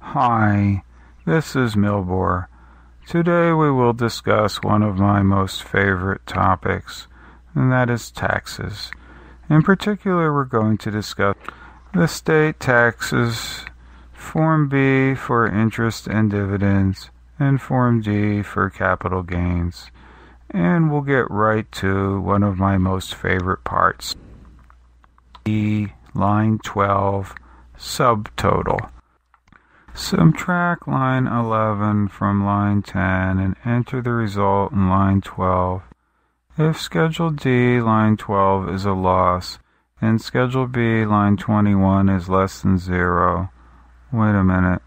Hi, this is Milbor. Today we will discuss one of my most favorite topics, and that is taxes. In particular, we're going to discuss the state taxes, Form B for interest and dividends, and Form D for capital gains. And we'll get right to one of my most favorite parts. Line 12, subtotal. Subtract line 11 from line 10 and enter the result in line 12. If Schedule D, line 12, is a loss, and Schedule B, line 21, is less than 0, wait a minute,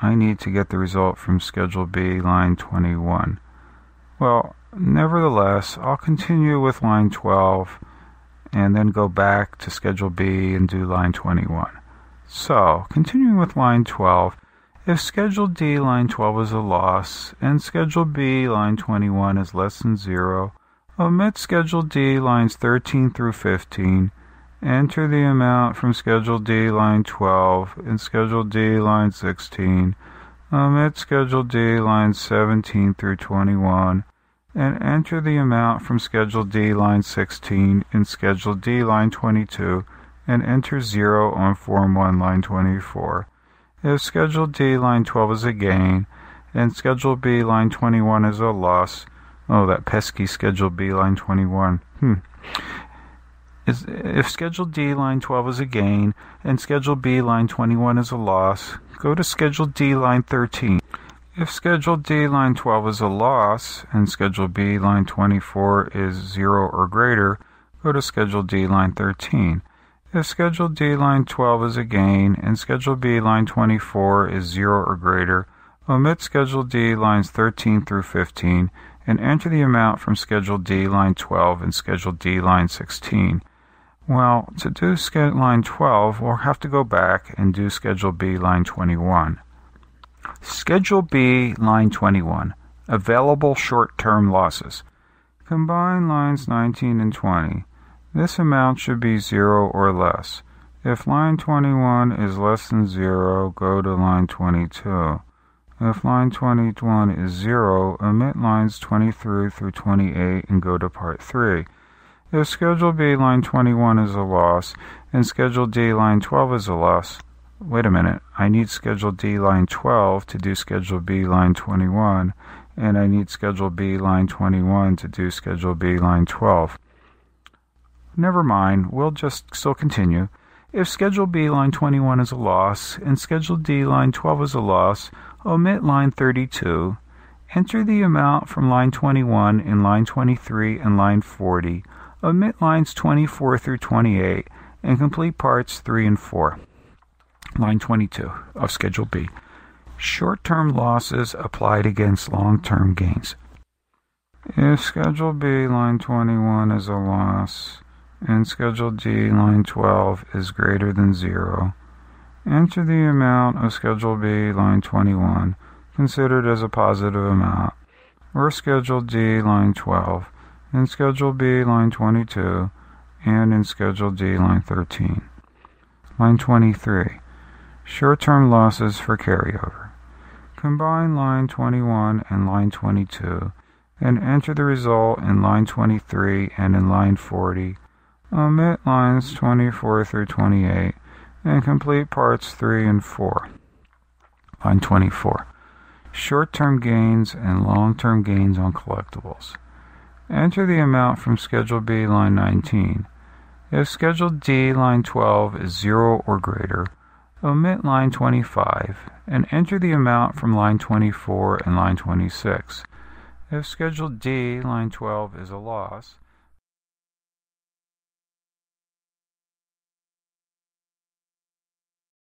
I need to get the result from Schedule B, line 21. Well, nevertheless, I'll continue with line 12 and then go back to Schedule B and do line 21. So, continuing with line 12, if Schedule D, line 12, is a loss, and Schedule B, line 21, is less than 0, omit Schedule D, lines 13 through 15, enter the amount from Schedule D, line 12, and Schedule D, line 16, omit Schedule D, lines 17 through 21, and enter the amount from Schedule D, line 16, and Schedule D, line 22, and enter 0 on Form 1, line 24. If Schedule D, line 12, is a gain, and Schedule B, line 21, is a loss, that pesky Schedule B, line 21. If Schedule D, line 12, is a gain, and Schedule B, line 21, is a loss, go to Schedule D, line 13. If Schedule D, line 12, is a loss, and Schedule B, line 24, is 0 or greater, go to Schedule D, line 13. If Schedule D, line 12, is a gain, and Schedule B, line 24, is 0 or greater, omit Schedule D, lines 13 through 15, and enter the amount from Schedule D, line 12, and Schedule D, line 16. Well, to do line 12, we'll have to go back and do Schedule B, line 21. Schedule B, line 21. Available short-term losses. Combine lines 19 and 20. This amount should be 0 or less. If line 21 is less than 0, go to line 22. If line 21 is 0, omit lines 23 through 28 and go to part 3. If Schedule B, line 21, is a loss, and Schedule D, line 12, is a loss, wait a minute, I need Schedule D, line 12 to do Schedule B, line 21, and I need Schedule B, line 21 to do Schedule B, line 12. Never mind, we'll just still continue. If Schedule B, line 21, is a loss, and Schedule D, line 12, is a loss, omit line 32, enter the amount from line 21 in line 23 and line 40, omit lines 24 through 28, and complete parts 3 and 4. Line 22 of Schedule B. Short-term losses applied against long-term gains. If Schedule B, line 21, is a loss, and Schedule D, line 12, is greater than 0, enter the amount of Schedule B, line 21, considered as a positive amount, or Schedule D, line 12, in Schedule B, line 22, and in Schedule D, line 13. Line 23. Short-term losses for carryover. Combine line 21 and line 22, and enter the result in line 23 and in line 40. Omit lines 24 through 28, and complete parts 3 and 4. Line 24. Short-term gains and long-term gains on collectibles. Enter the amount from Schedule B, line 19. If Schedule D, line 12, is 0 or greater, omit line 25, and enter the amount from line 24 and line 26. If Schedule D, line 12, is a loss,